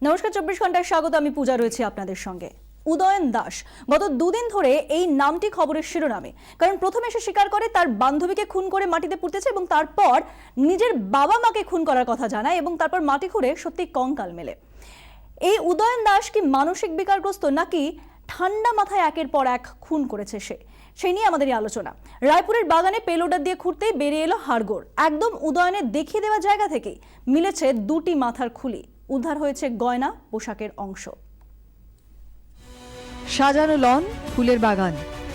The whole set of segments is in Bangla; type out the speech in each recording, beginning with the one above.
নমস্কার, 24 ঘন্টায় স্বাগত। আমি পূজা রয়েছি আপনাদের সঙ্গে। উদয়ন দাস গত দুদিন ধরে এই নামটি খবরের শিরোনামে, কারণ প্রথমে সে স্বীকার করে তার বান্ধবীকে খুন করে মাটিতে পুঁতেছে এবং তারপর নিজের বাবা মাকে খুন করার কথা জানায় এবং তারপর মাটি খুঁড়ে সত্যি কঙ্কাল মেলে। এই উদয়ন দাস কি মানসিক বিকারগ্রস্ত, নাকি ঠান্ডা মাথায় একের পর এক খুন করেছে সে? সেই নিয়ে আমাদের এই আলোচনা। রায়পুরের বাগানে পেলোডার দিয়ে খুঁড়তেই বেরিয়ে এলো হাড়গোড়। একদম উদয়নের দেখিয়ে দেওয়া জায়গা থেকেই মিলেছে দুটি মাথার খুলি, উদ্ধার হয়েছে গয়না, পোশাকের অংশ। সাজানো লন, ফুলের বাগান,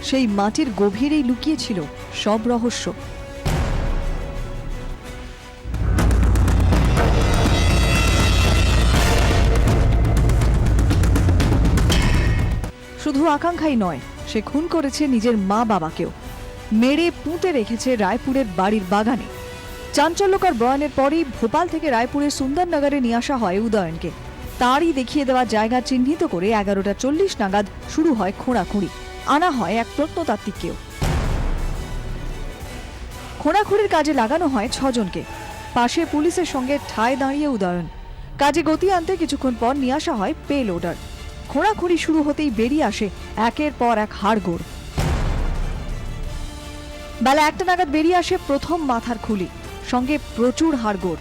সেই মাটির গভীরেই লুকিয়ে ছিল সব রহস্য। শুধু আকাঙ্ক্ষাই নয়, সে খুন করেছে নিজের মা বাবাকেও। মেরে পুঁতে রেখেছে রায়পুরের বাড়ির বাগানে। চাঞ্চল্যকর বয়ানের পরই ভোপাল থেকে রায়পুরের সুন্দরনগরে নিয়ে আসা হয় উদয়নকে। তারই দেখিয়ে দেওয়া জায়গা চিহ্নিত করে 11:40 নাগাদ শুরু হয় খোঁড়াখুঁড়ি। আনা হয় এক প্রত্নতাত্ত্বিককেও। খোঁড়াখুঁড়ির কাজে লাগানো হয় 6 জনকে। পাশে পুলিশের সঙ্গে ঠায় দাঁড়িয়ে উদয়ন। কাজে গতি আনতে কিছুক্ষণ পর নিয়ে আসা হয় পে লোডার। খোঁড়াখুঁড়ি শুরু হতেই বেরিয়ে আসে একের পর এক হাড়গোড়। বেলা 1টা নাগাদ বেরিয়ে আসে প্রথম মাথার খুলি, সঙ্গে প্রচুর হাড়গোড়।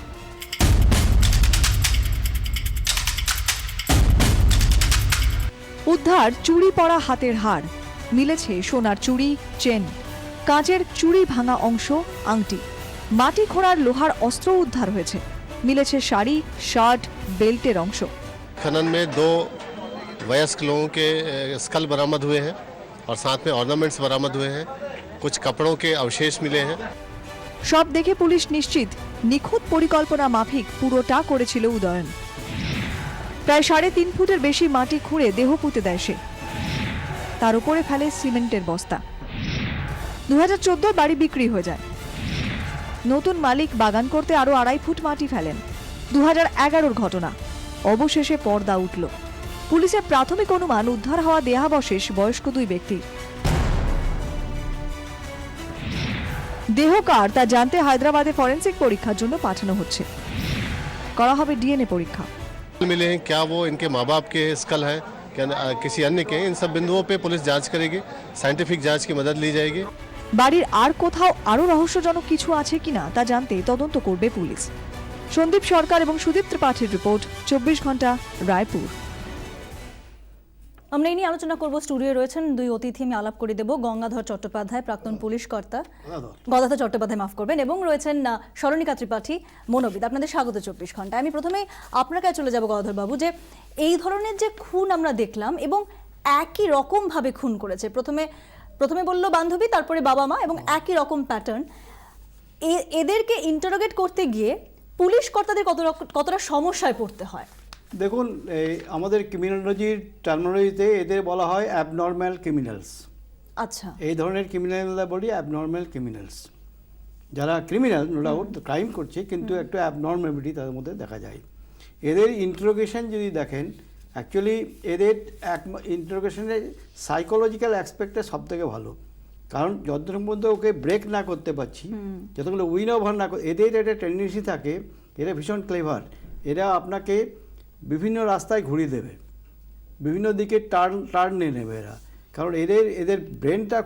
উদ্ধার চুরি পরা হাতের হাড়, মিলেছে সোনার চুড়ি, চেন, কাঁচের চুড়ি ভাঙা অংশ, আংটি। মাটি খোঁড়ার লোহার অস্ত্র উদ্ধার হয়েছে। মিলেছে শাড়ি, শার্ট, বেল্টের অংশ। खनन में 2 वयस्क लोगों के स्कल बरामद हुए हैं और साथ में ऑर्नामेंट्स बरामद हुए हैं। कुछ कपड़ों के अवशेष मिले हैं। সব দেখে পুলিশ নিশ্চিত নিখুঁত পরিকল্পনা মাফিক পুরোটা করেছিল উদয়ন। প্রায় 3.5 ফুটের বেশি মাটি খুঁড়ে দেহ পুঁতে দেয় সে। তার উপরে ফেলে সিমেন্টের বস্তা। 2014 বাড়ি বিক্রি হয়ে যায়। নতুন মালিক বাগান করতে আরো 2.5 ফুট মাটি ফেলেন। 2011 ঘটনা। অবশেষে পর্দা উঠল। পুলিশের প্রাথমিক অনুমান উদ্ধার হওয়া দেহাবশেষ বয়স্ক 2 ব্যক্তি। দেহ কার তা জানতে হায়দ্রাবাদে ফরেন্সিক পরীক্ষার জন্য পাঠানো হচ্ছে। করা হবে ডিএনএ পরীক্ষা। मिले हैं, क्या वो इनके माँ बाप के स्कल हैं, क्या किसी अन्य के? इन सब बिंदुओं पे पुलिस जांच करेगी, साइंटिफिक जांच की मदद ली जाएगी। বাড়ির আর কোথাও আরো রহস্যজনক কিছু আছে কিনা তা জানতে তদন্ত করবে পুলিশ। সন্দীপ সরকার এবং সুদীপ ত্রিপাঠীর রিপোর্ট, 24 ঘন্টা, রায়পুর। আমরা এই নিয়ে আলোচনা করব। স্টুডিও রয়েছেন 2 অতিথি। আমি আলাপ করে দেব গঙ্গাধর চট্টোপাধ্যায়, প্রাক্তন পুলিশ কর্তা। গদাধর চট্টোপাধ্যায়, মাফ করবেন। এবং রয়েছেন সরণিকা ত্রিপাঠী, মনোবিদ। আপনাদের স্বাগত 24 ঘন্টায়। আমি প্রথমেই আপনার কাছে চলে যাব গদাধর বাবু, যে এই ধরনের যে খুন আমরা দেখলাম এবং একই রকম ভাবে খুন করেছে, প্রথমে বললো বান্ধবী, তারপরে বাবা মা, এবং একই রকম প্যাটার্ন। এদেরকে ইন্টারোগেট করতে গিয়ে পুলিশ কর্তাদের কতটা সমস্যায় পড়তে হয়? দেখুন, আমাদের ক্রিমিনোলজির টার্মিনোলজিতে এদের বলা হয় অ্যাবনর্ম্যাল ক্রিমিনালস। আচ্ছা, এই ধরনের ক্রিমিনালরা বলি অ্যাবনর্ম্যাল ক্রিমিনালস। যারা ক্রিমিনাল, নো ডাউট ক্রাইম করছে, কিন্তু একটু অ্যাবনর্ম্যালিটি তাদের মধ্যে দেখা যায়। এদের ইন্টারোগেশন যদি দেখেন, অ্যাকচুয়ালি এদের ইন্টারোগেশনের সাইকোলজিক্যাল অ্যাসপেক্টে সব থেকে ভালো। কারণ যতক্ষণ পর্যন্ত ওকে ব্রেক না করতে পারছি, যতক্ষণ উইন ওভার না, এদের একটা টেন্ডেন্সি থাকে, এরা ভীষণ ক্লেভার। এরা আপনাকে বিভিন্ন রাস্তায় ঘুরিয়ে দেবে, বিভিন্ন দিকে টার্ন নিয়ে নেবে এরা। কারণ এদের ব্রেনটা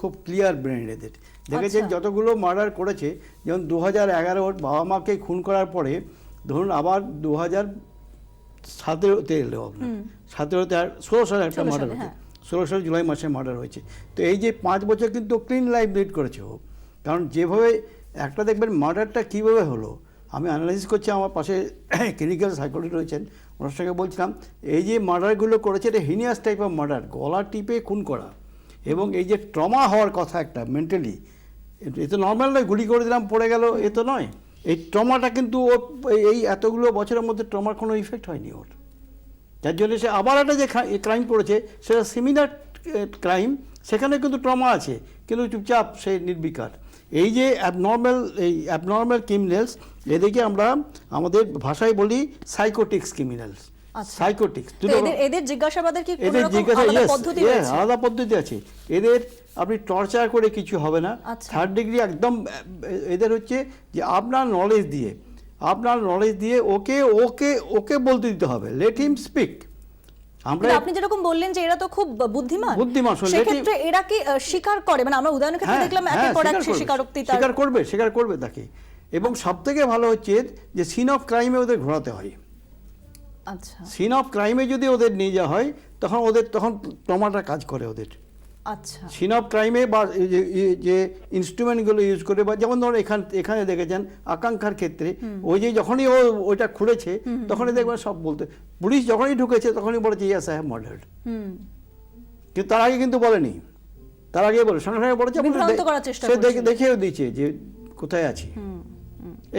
খুব ক্লিয়ার ব্রেন এদের। দেখেছেন যতগুলো মার্ডার করেছে, যেমন 2011 বাবা মাকে খুন করার পরে, ধরুন আবার 2017-তে এলো আপনার, 17-তে আর 16 সালে একটা মার্ডার হয়েছে, 16 সালে জুলাই মাসে মার্ডার হয়েছে। তো এই যে 5 বছর কিন্তু ক্লিন লাইফ লিড করেছে ও। কারণ যেভাবে একটা দেখবেন মার্ডারটা কীভাবে হলো, আমি অ্যানালাইসিস করছি, আমার পাশে ক্লিনিক্যাল সাইকোলজিস্ট রয়েছেন, ওনার সঙ্গে বলছিলাম, এই যে মার্ডারগুলো করেছে এটা হিনিয়াস টাইপ অফ মার্ডার, গলা টিপে খুন করা। এবং এই যে ট্রমা হওয়ার কথা একটা মেন্টালি, এ তো নর্মাল নয়, গুলি করে দিলাম পড়ে গেল, এ তো নয়। এই ট্রমাটা কিন্তু ও এই এতগুলো বছরের মধ্যে ট্রমার কোনো ইফেক্ট হয়নি ওর, যার জন্য সে আবার একটা যে ক্রাইম করেছে সেটা সিমিলার ক্রাইম, সেখানে কিন্তু ট্রমা আছে, কিন্তু চুপচাপ সে নির্বিকার। এই যে অ্যাবনর্ম্যাল ক্রিমিনালস, এদেরকে আমরা আমাদের ভাষায় বলি সাইকোটিক্স ক্রিমিনালস। সাইকোটিক্স এদের জিজ্ঞাসাবাদের কি কোনো পদ্ধতি আছে? আলাদা পদ্ধতি আছে এদের। আপনি টর্চার করে কিছু হবে না। 3rd ডিগ্রি একদম এদের হচ্ছে যে আপনার নলেজ দিয়ে আপনার নলেজ দিয়ে ওকে ওকে ওকে বলতে দিতে হবে, লেট হিম স্পিক। আমরা কিন্তু আপনি যেরকম বললেন যে এরা তো খুব বুদ্ধিমান, শুনলে সেক্ষেত্রে এরা কি স্বীকার করে? মানে আমরা উদাহরণের ক্ষেত্রে দেখলাম একের পর এক স্বীকারোক্তি তার স্বীকার করবে তাকে। এবং সবথেকে ভালো হচ্ছে যে সিন অফ ক্রাইমে ওদের ঘোরাতে হয়। আচ্ছা সিন অফ ক্রাইমে যদি ওদের নিয়ে যাওয়া হয় তখন টমাটা কাজ করে ওদের। আচ্ছা সিন অফ ক্রাইমে বা যে ইনস্ট্রুমেন্টগুলো ইউজ করে, বা যেমন ধরুন এখানে দেখেছেন আকাঙ্ক্ষার ক্ষেত্রে ওই যে যখনই ও ওইটা খুঁড়েছে তখনই দেখবেন সব বলতে, পুলিশ যখনই ঢুকেছে তখনই বলেছে ইয়েস আই হ্যাভ মার্ডার্ড। কিন্তু তার আগে কিন্তু বলেনি, তার আগে বলে সঙ্গে সঙ্গে বলেছে, বিভ্রান্ত করার চেষ্টা সে করছে। দেখেও দিয়েছে যে কোথায় আছি।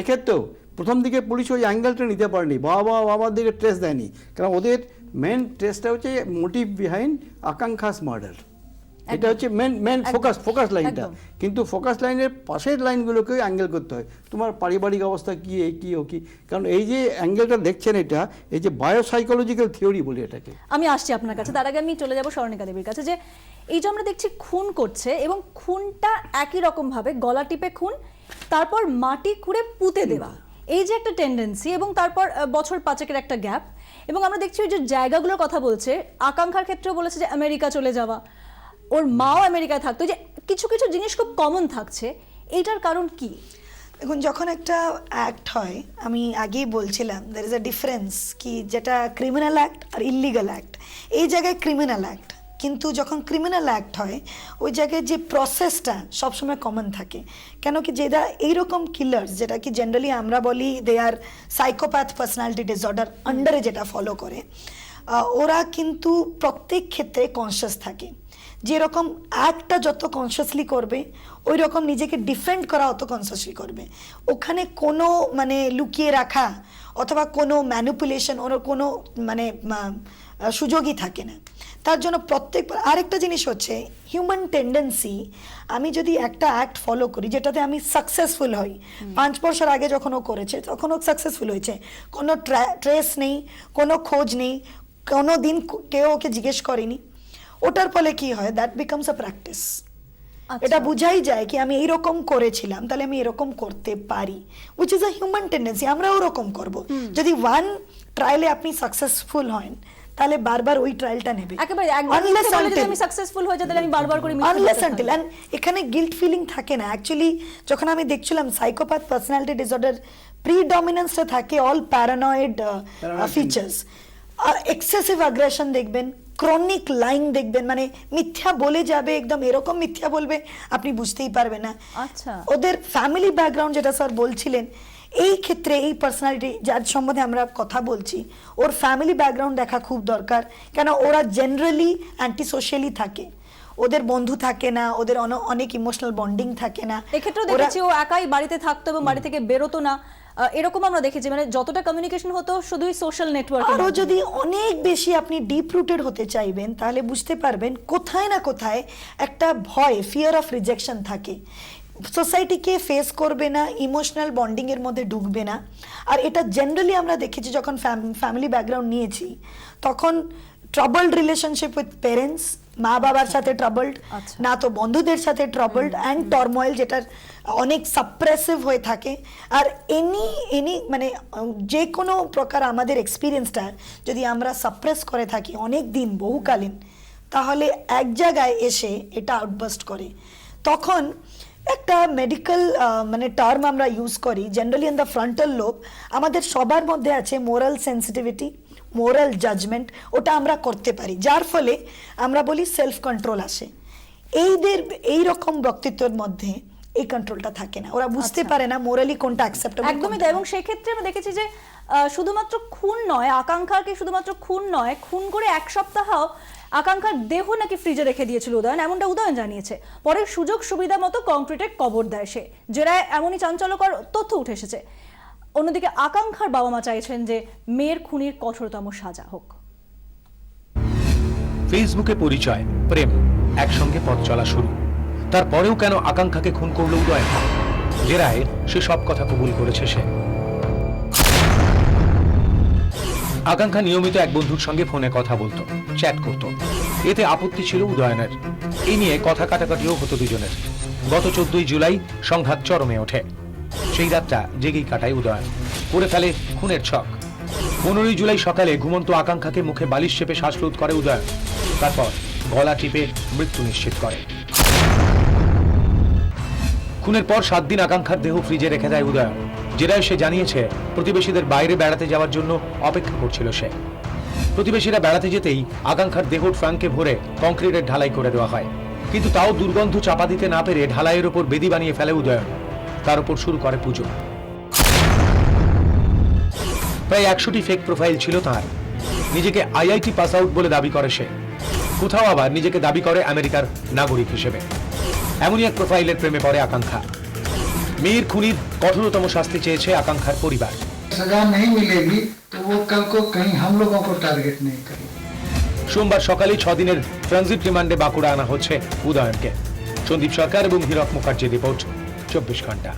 এক্ষেত্রেও প্রথম দিকে পুলিশ ওই অ্যাঙ্গেলটা নিতে পারেনি, বাবার দিকে ট্রেস দেয়নি, কারণ ওদের মেন ট্রেসটা হচ্ছে মোটিভ বিহাইন্ড আকাঙ্ক্ষাস মার্ডার। এটা হচ্ছে মেন ফোকাস লাইনটা। কিন্তু ফোকাস লাইনের পাশের লাইনগুলোকে অ্যাঙ্গেল করতে হয়, তোমার পারিবারিক অবস্থা কি, এই কি ও কি। কারণ এই যে অ্যাঙ্গেলটা দেখছেন, এটা এই যে বায়োসাইকোলজিক্যাল থিওরি বলি এটাকে। আমি আসছি আপনার কাছে, তার আগে আমি চলে যাব স্বর্ণিকা দেবীর কাছে। যে এই যে আমরা দেখছি খুন করছে এবং খুনটা একই রকম ভাবে গলা টিপে খুন, তারপর মাটি খুঁড়ে পুঁতে দেওয়া, এই যে একটা টেন্ডেন্সি, এবং তারপর বছর 5-এর একটা গ্যাপ। এবং আমরা দেখছি ওই যে জায়গাগুলোর কথা বলছে, আকাঙ্ক্ষার ক্ষেত্রেও বলেছে যে আমেরিকা চলে যাওয়া, ওর মাও আমেরিকায় থাকতো, যে কিছু কিছু জিনিস খুব কমন থাকছে। এইটার কারণ কি? দেখুন, যখন একটা অ্যাক্ট হয়, আমি আগেই বলছিলাম দের ইজ আ ডিফারেন্স কি যেটা ক্রিমিনাল অ্যাক্ট আর ইলিগাল অ্যাক্ট। এই জায়গায় ক্রিমিনাল অ্যাক্ট, কিন্তু যখন ক্রিমিনাল অ্যাক্ট হয় ওই জায়গায় যে প্রসেসটা সবসময় কমন থাকে। কেন কি যেটা এইরকম কিলার্স, যেটা কি জেনারেলি আমরা বলি দে আর সাইকোপ্যাথ পার্সোনালিটি ডিসঅর্ডার আন্ডারে যেটা ফলো করে, ওরা কিন্তু প্রত্যেক ক্ষেত্রে কনসিয়াস থাকে। যেরকম অ্যাক্টটা যত কনসিয়াসলি করবে ওই রকম নিজেকে ডিফেন্ড করা অত কনসিয়াসলি করবে। ওখানে কোনো মানে লুকিয়ে রাখা অথবা কোনো ম্যানিপুলেশন ওর কোনো মানে সুযোগই থাকে না। তার জন্য প্রত্যেকবার আরেকটা জিনিস হচ্ছে হিউম্যান টেন্ডেন্সি, আমি যদি একটা অ্যাক্ট ফলো করি যেটাতে আমি সাকসেসফুল হই, 5 বছর আগে যখন ও করেছে তখন ও সাকসেসফুল হয়েছে, কোনো ট্রেস নেই, কোনো খোঁজ নেই, কোনো দিন কেউ ওকে জিজ্ঞেস করেনি, ওটার ফলে কি হয়, দ্যাট বিকামস আ প্র্যাকটিস। এটা বুঝাই যায় কি আমি এইরকম করেছিলাম, তাহলে আমি এরকম করতে পারি, which is a human tendency. আমরা ওরকম করব। যদি ওয়ান ট্রায়ালে আপনি সাকসেসফুল হন তাহলে বারবার ওই ট্রায়ালটা নেবে। একেবারে একদম যদি আমি সাকসেসফুল হয়ে যাই তাহলে আমি বারবার করে আনলেস আনটিল, এন্ড এখানে গিল্ট ফিলিং থাকে না। অ্যাকচুয়ালি যখন আমি দেখছিলাম সাইকোপ্যাথ পার্সোনালিটি ডিসঅর্ডার প্রিডমিনেন্সটা থাকে অল প্যারানয়েড ফিচার্স, আর এক্সেসিভ অ্যাগ্রেশন দেখবেন, ক্রনিক লাইং দেখবেন, মানে মিথ্যা বলে যাবে, একদম এরকম মিথ্যা বলবে আপনি বুঝতেই পারবেন না। আচ্ছা, ওদের ফ্যামিলি ব্যাকগ্রাউন্ড যেটা স্যার বলছিলেন, এই ক্ষেত্রে এই পার্সোনালিটি যার সম্বন্ধে আমরা কথা বলছি ওর ফ্যামিলি ব্যাকগ্রাউন্ড দেখা খুব দরকার। কেন ওরা জেনারেলি অ্যান্টি সোশ্যালি থাকে, ওদের বন্ধু থাকে না, ওদের অনেক ইমোশনাল বন্ডিং থাকে না। এক্ষেত্রেও দেখেছি ও একাই বাড়িতে থাকতো এবং বাড়ি থেকে বেরোতো না, এরকম আমরা দেখেছি। মানে যতটা কমিউনিকেশন হতো শুধুই সোশ্যাল নেটওয়ার্ক। আরও যদি অনেক বেশি আপনি ডিপ রুটেড হতে চাইবেন তাহলে বুঝতে পারবেন কোথায় না কোথায় একটা ভয়, ফিয়ার অফ রিজেকশন থাকে। সোসাইটিকে ফেস করবে না, ইমোশনাল বন্ডিং এর মধ্যে ঢুকবে না। আর এটা জেনারেলি আমরা দেখেছি যখন ফ্যামিলি ব্যাকগ্রাউন্ড নিয়েছি তখন ট্রাবলড রিলেশনশিপ উইথ পেরেন্টস, মা বাবার সাথে ট্রাবলড, না তো বন্ধুদের সাথে ট্রাবলড, অ্যান্ড টর্ময়েল যেটা অনেক সাপ্রেসিভ হয়ে থাকে। আর এনি মানে যে কোনো প্রকার আমাদের এক্সপিরিয়েন্সটা যদি আমরা সাপ্রেস করে থাকি অনেক দিন বহুকালীন, তাহলে এক জায়গায় এসে এটা আউটবাস্ট করে। তখন একটা মেডিকেল মানে টার্ম আমরা ইউজ করি generally in the frontal lobe, আমাদের সবার মধ্যে আছে মোরাল সেন্সিটিভিটি, মোরাল জাজমেন্ট, ওটা আমরা করতে পারি, যার ফলে আমরা বলি সেলফ কন্ট্রোল আসে। এই রকম ব্যক্তিত্বের মধ্যে এই কন্ট্রোলটা থাকে না, ওরা বুঝতে পারে না মোরালি কোনটা অ্যাকসেপ্টেবল। একদমই তাই। এবং সেই ক্ষেত্রে আমরা দেখেছি যে শুধুমাত্র খুন নয়, আকাঙ্ক্ষাকে শুধুমাত্র খুন নয়, খুন করে 1 সপ্তাহ আকাঙ্ক্ষার দেহ নাকি ফ্রিজে রেখে দিয়েছিল উদয়ন, এমনটা উদয়ন জানিয়েছে। পরে সুযোগ সুবিধা মতো কংক্রিটে কবর দেয় সে, যেটা এমনই চাঞ্চল্যকর তথ্য উঠে এসেছে। অন্যদিকে আকাঙ্ক্ষার বাবা মা চাইছেন যে মেয়ের খুনির কঠোরতম সাজা হোক। ফেসবুকে পরিচয়, প্রেম, একসঙ্গে পথ চলা শুরু, তারপরেও কেন আকাঙ্ক্ষাকে খুন করল উদয়ন? জেরায় সে সব কথা কবুল করেছে সে। আকাঙ্ক্ষা নিয়মিত এক বন্ধুর সঙ্গে ফোনে কথা বলতো, চ্যাট করত। এতে আপত্তি ছিল উদয়নের। এই নিয়ে কথা কাটাকাটিও হতো দুজনের। গত 14ই জুলাই সংঘাত চরমে ওঠে। সেই রাতটা জেগেই কাটায় উদয়ন। করে ফেলে খুনের ছক। 15 জুলাই সকালে ঘুমন্ত আকাঙ্ক্ষাকে মুখে বালিশ চেপে শ্বাসরোধ করে উদয়ন, তারপর গলা টিপে মৃত্যু নিশ্চিত করে। খুনের পর 7 দিন আকাঙ্ক্ষার দেহ ফ্রিজে রেখে দেয় উদয়ন। জেরায় সে জানিয়েছে প্রতিবেশীদের বাইরে বেড়াতে যাওয়ার জন্য অপেক্ষা করছিল সে। প্রতিবেশীরা বেড়াতে যেতেই আকাঙ্ক্ষার দেহ ট্রাঙ্কে ভরে কংক্রিটের ঢালাই করে দেওয়া হয়, কিন্তু তাও দুর্গন্ধ চাপা দিতে না পেরে ঢালাইয়ের ওপর বেদি বানিয়ে ফেলে উদয়ন। তার উপর শুরু করে পুজো। প্রায় 100টি ফেক প্রোফাইল ছিল তার। নিজেকে আইআইটি পাস আউট বলে দাবি করে সে, কোথাও আবার নিজেকে দাবি করে আমেরিকার নাগরিক হিসেবে। এমনই এক প্রোফাইলের প্রেমে পড়ে আকাঙ্ক্ষা। মেয়ের খুনির কঠোরতম শাস্তি চেয়েছে আকাঙ্ক্ষার পরিবার। सजा नहीं मिलेगी तो वो कल को कहीं हम लोगों को टारगेट नहीं करेगी। সোমবার সকালে 6 দিনের ট্রানজিট রিমান্ডে বাঁকুড়া আনা হচ্ছে উদয়নকে। সন্দীপ সরকার এবং হীরক মুখার্জি রিপোর্ট 24 ঘন্টা।